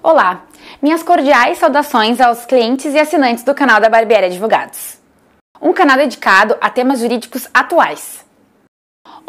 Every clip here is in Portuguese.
Olá, minhas cordiais saudações aos clientes e assinantes do canal da Barbieri Advogados, um canal dedicado a temas jurídicos atuais.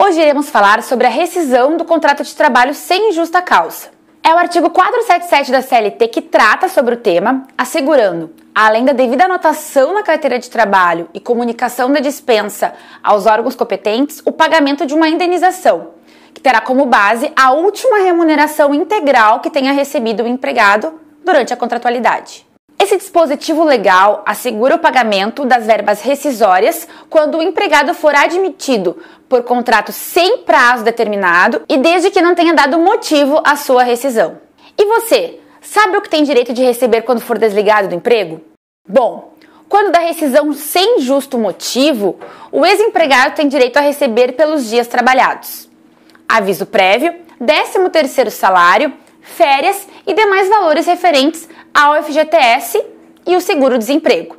Hoje iremos falar sobre a rescisão do contrato de trabalho sem justa causa. É o artigo 477 da CLT que trata sobre o tema, assegurando, além da devida anotação na carteira de trabalho e comunicação da dispensa aos órgãos competentes, o pagamento de uma indenização, que terá como base a última remuneração integral que tenha recebido o empregado durante a contratualidade. Esse dispositivo legal assegura o pagamento das verbas rescisórias quando o empregado for admitido por contrato sem prazo determinado e desde que não tenha dado motivo à sua rescisão. E você, sabe o que tem direito de receber quando for desligado do emprego? Bom, quando da rescisão sem justo motivo, o ex-empregado tem direito a receber pelos dias trabalhados aviso prévio, 13º salário, férias e demais valores referentes ao FGTS e o seguro-desemprego.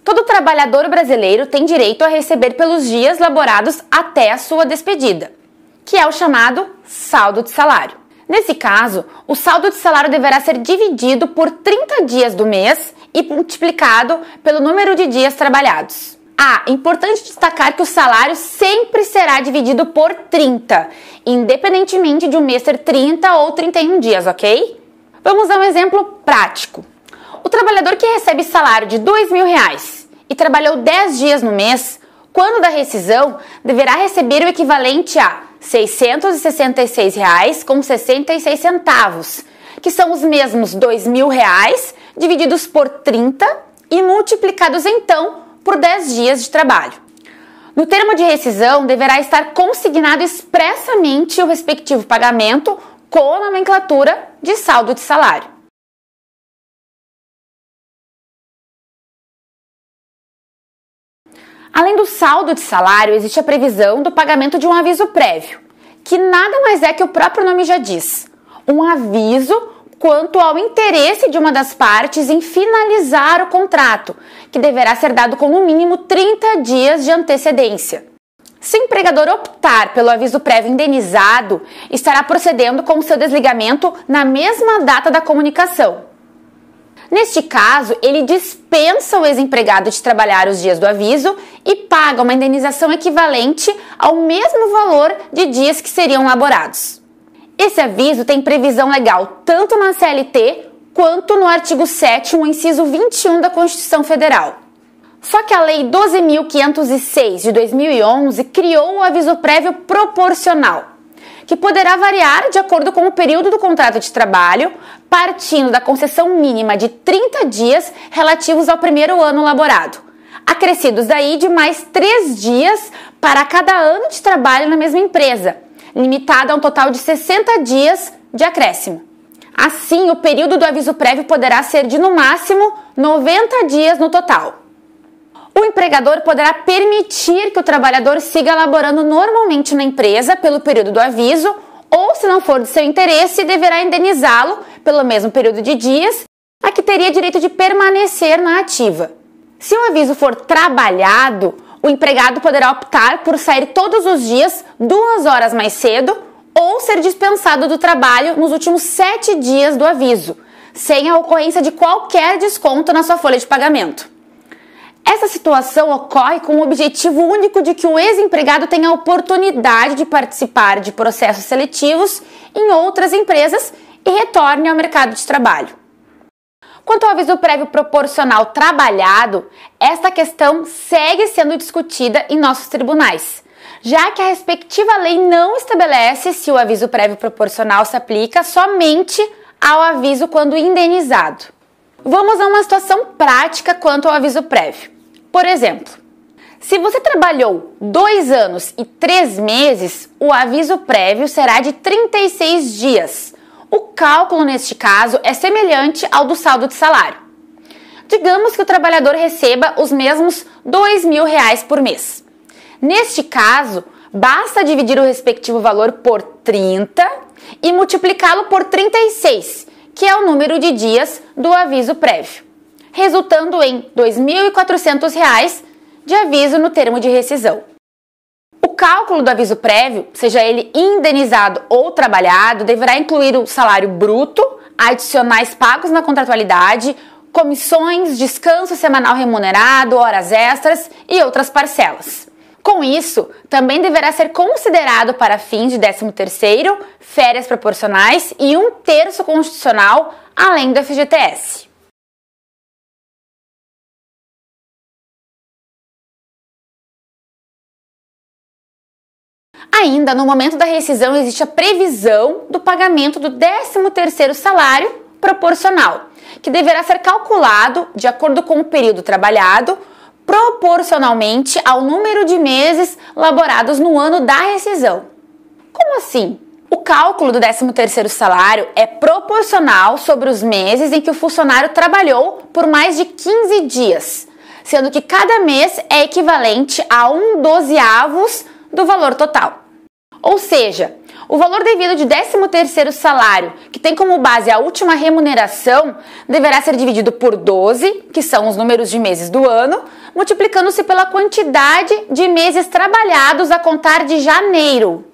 Todo trabalhador brasileiro tem direito a receber pelos dias laborados até a sua despedida, que é o chamado saldo de salário. Nesse caso, o saldo de salário deverá ser dividido por 30 dias do mês e multiplicado pelo número de dias trabalhados. Importante destacar que o salário sempre será dividido por 30, independentemente de um mês ter 30 ou 31 dias, ok? Vamos a um exemplo prático. O trabalhador que recebe salário de R$2.000 e trabalhou 10 dias no mês, quando da rescisão, deverá receber o equivalente a R$ 666,66, que são os mesmos R$2.000 divididos por 30 e multiplicados então por 10 dias de trabalho. No termo de rescisão, deverá estar consignado expressamente o respectivo pagamento com a nomenclatura de saldo de salário. Além do saldo de salário, existe a previsão do pagamento de um aviso prévio, que nada mais é que o próprio nome já diz, um aviso quanto ao interesse de uma das partes em finalizar o contrato, que deverá ser dado com no mínimo 30 dias de antecedência. Se o empregador optar pelo aviso prévio indenizado, estará procedendo com o seu desligamento na mesma data da comunicação. Neste caso, ele dispensa o ex-empregado de trabalhar os dias do aviso e paga uma indenização equivalente ao mesmo valor de dias que seriam laborados. Esse aviso tem previsão legal tanto na CLT quanto no artigo 7º, inciso 21 da Constituição Federal. Só que a Lei 12.506 de 2011 criou o aviso prévio proporcional, que poderá variar de acordo com o período do contrato de trabalho, partindo da concessão mínima de 30 dias relativos ao primeiro ano laborado, acrescidos daí de mais 3 dias para cada ano de trabalho na mesma empresa, limitado a um total de 60 dias de acréscimo. Assim, o período do aviso prévio poderá ser de, no máximo, 90 dias no total. O empregador poderá permitir que o trabalhador siga laborando normalmente na empresa pelo período do aviso, ou, se não for de seu interesse, deverá indenizá-lo pelo mesmo período de dias a que teria direito de permanecer na ativa. Se o aviso for trabalhado, o empregado poderá optar por sair todos os dias 2 horas mais cedo ou ser dispensado do trabalho nos últimos 7 dias do aviso, sem a ocorrência de qualquer desconto na sua folha de pagamento. Essa situação ocorre com o objetivo único de que o ex-empregado tenha a oportunidade de participar de processos seletivos em outras empresas e retorne ao mercado de trabalho. Quanto ao aviso prévio proporcional trabalhado, esta questão segue sendo discutida em nossos tribunais, já que a respectiva lei não estabelece se o aviso prévio proporcional se aplica somente ao aviso quando indenizado. Vamos a uma situação prática quanto ao aviso prévio. Por exemplo, se você trabalhou 2 anos e 3 meses, o aviso prévio será de 36 dias. O cálculo, neste caso, é semelhante ao do saldo de salário. Digamos que o trabalhador receba os mesmos R$2.000 por mês. Neste caso, basta dividir o respectivo valor por 30 e multiplicá-lo por 36, que é o número de dias do aviso prévio, resultando em R$2.400 de aviso no termo de rescisão. O cálculo do aviso prévio, seja ele indenizado ou trabalhado, deverá incluir o salário bruto, adicionais pagos na contratualidade, comissões, descanso semanal remunerado, horas extras e outras parcelas. Com isso, também deverá ser considerado para fins de 13º, férias proporcionais e 1/3 constitucional, além do FGTS. Ainda, no momento da rescisão, existe a previsão do pagamento do 13º salário proporcional, que deverá ser calculado de acordo com o período trabalhado, proporcionalmente ao número de meses laborados no ano da rescisão. Como assim? O cálculo do 13º salário é proporcional sobre os meses em que o funcionário trabalhou por mais de 15 dias, sendo que cada mês é equivalente a 1/12 do valor total. Ou seja, o valor devido de 13º salário, que tem como base a última remuneração, deverá ser dividido por 12, que são os números de meses do ano, multiplicando-se pela quantidade de meses trabalhados a contar de janeiro.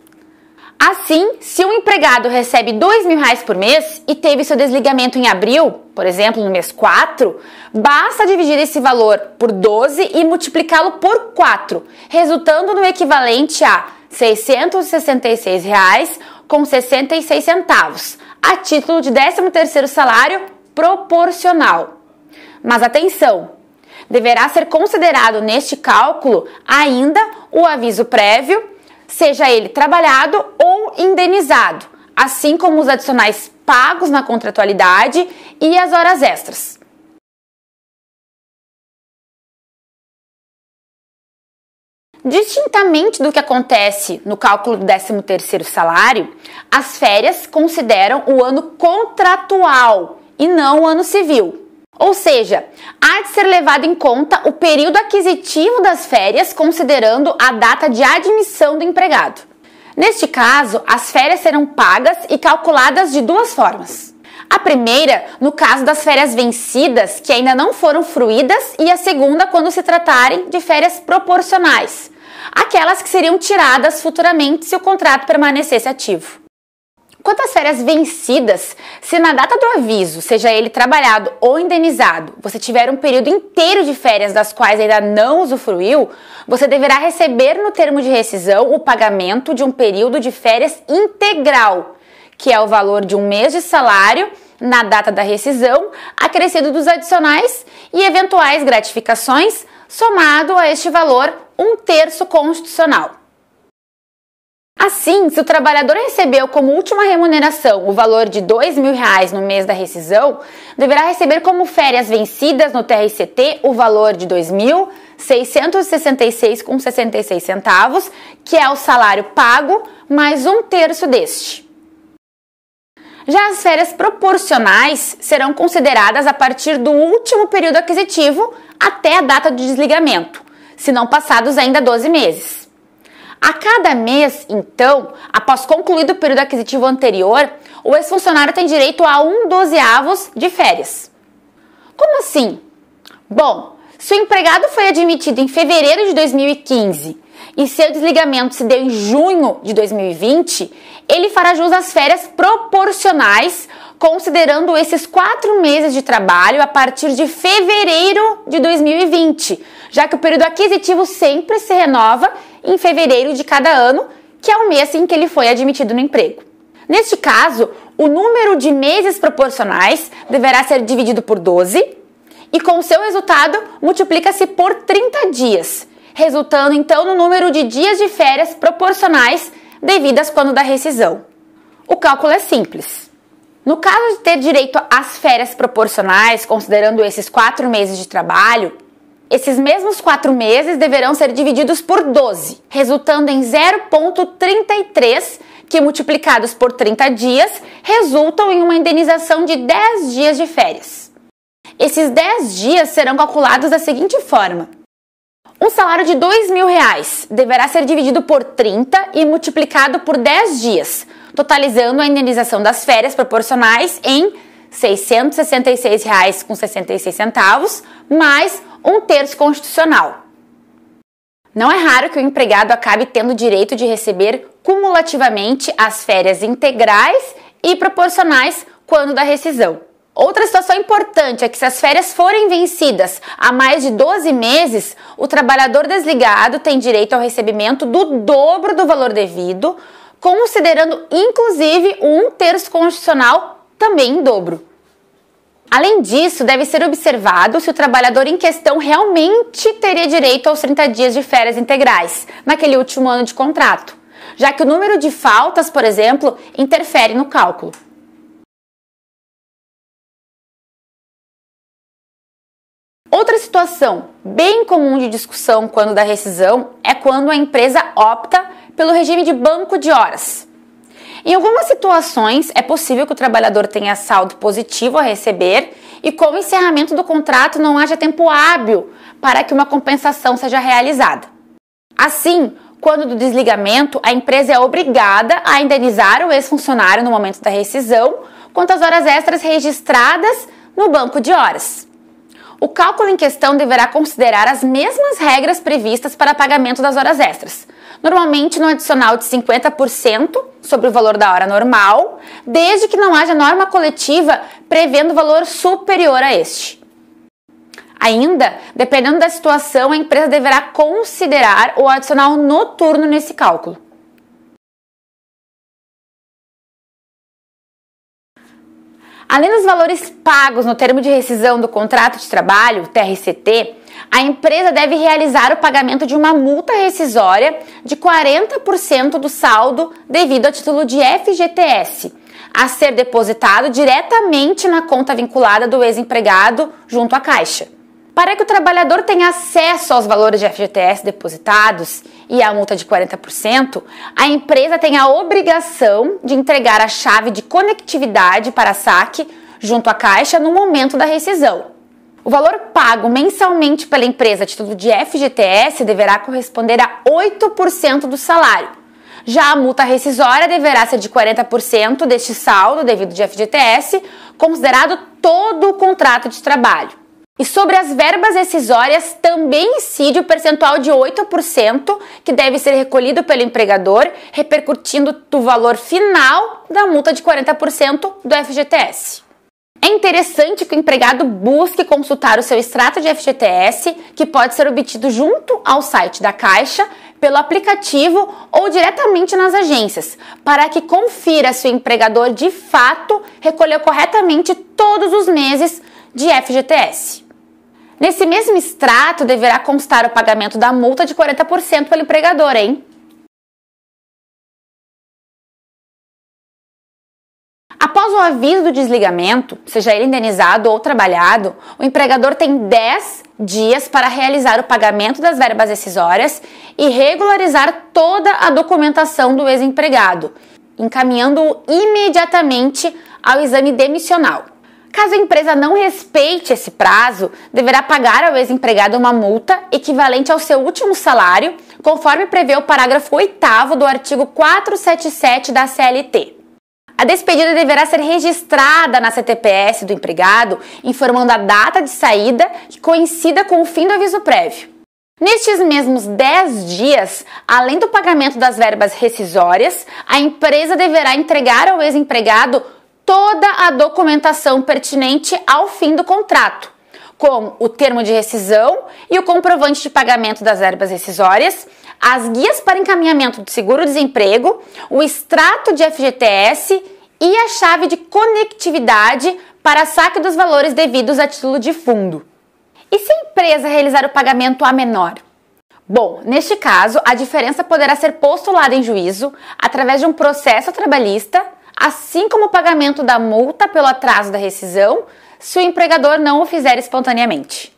Assim, se um empregado recebe R$2.000 por mês e teve seu desligamento em abril, por exemplo, no mês 4, basta dividir esse valor por 12 e multiplicá-lo por 4, resultando no equivalente a R$ 666,66, a título de 13º salário proporcional. Mas atenção! Deverá ser considerado neste cálculo ainda o aviso prévio, seja ele trabalhado ou indenizado, assim como os adicionais pagos na contratualidade e as horas extras. Distintamente do que acontece no cálculo do 13º salário, as férias consideram o ano contratual e não o ano civil. Ou seja, há de ser levado em conta o período aquisitivo das férias, considerando a data de admissão do empregado. Neste caso, as férias serão pagas e calculadas de duas formas. A primeira, no caso das férias vencidas, que ainda não foram fruídas, e a segunda, quando se tratarem de férias proporcionais, aquelas que seriam tiradas futuramente se o contrato permanecesse ativo. Quanto às férias vencidas, se na data do aviso, seja ele trabalhado ou indenizado, você tiver um período inteiro de férias das quais ainda não usufruiu, você deverá receber no termo de rescisão o pagamento de um período de férias integral, que é o valor de um mês de salário na data da rescisão, acrescido dos adicionais e eventuais gratificações, somado a este valor 1/3 constitucional. Assim, se o trabalhador recebeu como última remuneração o valor de R$2.000 no mês da rescisão, deverá receber como férias vencidas no TRCT o valor de R$ 2.666,66, que é o salário pago mais 1/3 deste. Já as férias proporcionais serão consideradas a partir do último período aquisitivo até a data de desligamento, se não passados ainda 12 meses. A cada mês, então, após concluído o período aquisitivo anterior, o ex-funcionário tem direito a 1/12 de férias. Como assim? Bom, se o empregado foi admitido em fevereiro de 2015 e seu desligamento se deu em junho de 2020, ele fará jus às férias proporcionais, considerando esses 4 meses de trabalho a partir de fevereiro de 2020, já que o período aquisitivo sempre se renova em fevereiro de cada ano, que é o mês em que ele foi admitido no emprego. Neste caso, o número de meses proporcionais deverá ser dividido por 12 e com o seu resultado multiplica-se por 30 dias, resultando então no número de dias de férias proporcionais devidas quando da rescisão. O cálculo é simples. No caso de ter direito às férias proporcionais, considerando esses 4 meses de trabalho, esses mesmos 4 meses deverão ser divididos por 12, resultando em 0,33, que multiplicados por 30 dias, resultam em uma indenização de 10 dias de férias. Esses 10 dias serão calculados da seguinte forma. Um salário de R$2.000 deverá ser dividido por 30 e multiplicado por 10 dias, totalizando a indenização das férias proporcionais em R$ 666,66, mais 1/3 constitucional. Não é raro que o empregado acabe tendo o direito de receber cumulativamente as férias integrais e proporcionais quando da rescisão. Outra situação importante é que se as férias forem vencidas há mais de 12 meses, o trabalhador desligado tem direito ao recebimento do dobro do valor devido, considerando inclusive o 1/3 constitucional também em dobro. Além disso, deve ser observado se o trabalhador em questão realmente teria direito aos 30 dias de férias integrais naquele último ano de contrato, já que o número de faltas, por exemplo, interfere no cálculo. Outra situação bem comum de discussão quando da rescisão é quando a empresa opta pelo regime de banco de horas. Em algumas situações, é possível que o trabalhador tenha saldo positivo a receber e com o encerramento do contrato não haja tempo hábil para que uma compensação seja realizada. Assim, quando do desligamento, a empresa é obrigada a indenizar o ex-funcionário no momento da rescisão quanto às horas extras registradas no banco de horas. O cálculo em questão deverá considerar as mesmas regras previstas para pagamento das horas extras, normalmente no adicional de 50% sobre o valor da hora normal, desde que não haja norma coletiva prevendo valor superior a este. Ainda, dependendo da situação, a empresa deverá considerar o adicional noturno nesse cálculo. Além dos valores pagos no termo de rescisão do contrato de trabalho, TRCT, a empresa deve realizar o pagamento de uma multa rescisória de 40% do saldo devido a título de FGTS, a ser depositado diretamente na conta vinculada do ex-empregado junto à Caixa. Para que o trabalhador tenha acesso aos valores de FGTS depositados e à multa de 40%, a empresa tem a obrigação de entregar a chave de conectividade para saque junto à Caixa no momento da rescisão. O valor pago mensalmente pela empresa a título de FGTS deverá corresponder a 8% do salário. Já a multa rescisória deverá ser de 40% deste saldo devido de FGTS, considerado todo o contrato de trabalho. E sobre as verbas rescisórias também incide o percentual de 8% que deve ser recolhido pelo empregador, repercutindo do valor final da multa de 40% do FGTS. É interessante que o empregado busque consultar o seu extrato de FGTS, que pode ser obtido junto ao site da Caixa, pelo aplicativo ou diretamente nas agências, para que confira se o empregador de fato recolheu corretamente todos os meses de FGTS. Nesse mesmo extrato, deverá constar o pagamento da multa de 40% pelo empregador, hein? Após o aviso do desligamento, seja ele indenizado ou trabalhado, o empregador tem 10 dias para realizar o pagamento das verbas rescisórias e regularizar toda a documentação do ex-empregado, encaminhando-o imediatamente ao exame demissional. Caso a empresa não respeite esse prazo, deverá pagar ao ex-empregado uma multa equivalente ao seu último salário, conforme prevê o parágrafo 8º do artigo 477 da CLT. A despedida deverá ser registrada na CTPS do empregado, informando a data de saída que coincida com o fim do aviso prévio. Nestes mesmos 10 dias, além do pagamento das verbas rescisórias, a empresa deverá entregar ao ex-empregado toda a documentação pertinente ao fim do contrato, como o termo de rescisão e o comprovante de pagamento das verbas rescisórias, as guias para encaminhamento do seguro-desemprego, o extrato de FGTS e a chave de conectividade para saque dos valores devidos a título de fundo. E se a empresa realizar o pagamento a menor? Bom, neste caso, a diferença poderá ser postulada em juízo através de um processo trabalhista, assim como o pagamento da multa pelo atraso da rescisão, se o empregador não o fizer espontaneamente.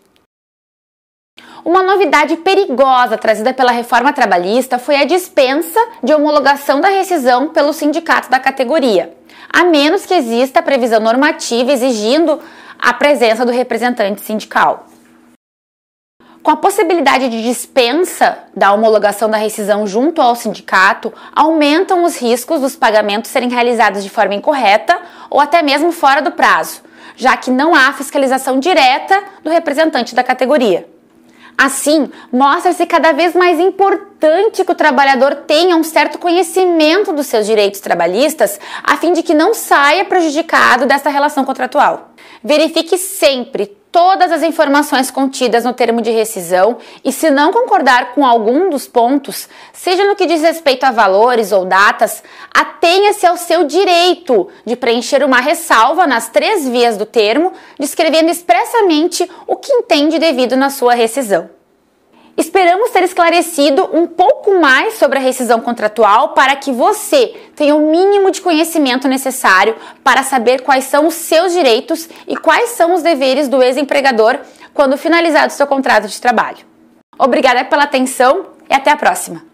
Uma novidade perigosa trazida pela reforma trabalhista foi a dispensa de homologação da rescisão pelo sindicato da categoria, a menos que exista a previsão normativa exigindo a presença do representante sindical. Com a possibilidade de dispensa da homologação da rescisão junto ao sindicato, aumentam os riscos dos pagamentos serem realizados de forma incorreta ou até mesmo fora do prazo, já que não há fiscalização direta do representante da categoria. Assim, mostra-se cada vez mais importante que o trabalhador tenha um certo conhecimento dos seus direitos trabalhistas, a fim de que não saia prejudicado desta relação contratual. Verifique sempre todas as informações contidas no termo de rescisão e, se não concordar com algum dos pontos, seja no que diz respeito a valores ou datas, atenha-se ao seu direito de preencher uma ressalva nas 3 vias do termo, descrevendo expressamente o que entende devido na sua rescisão. Esperamos ter esclarecido um pouco mais sobre a rescisão contratual para que você tenha o mínimo de conhecimento necessário para saber quais são os seus direitos e quais são os deveres do ex-empregador quando finalizado o seu contrato de trabalho. Obrigada pela atenção e até a próxima!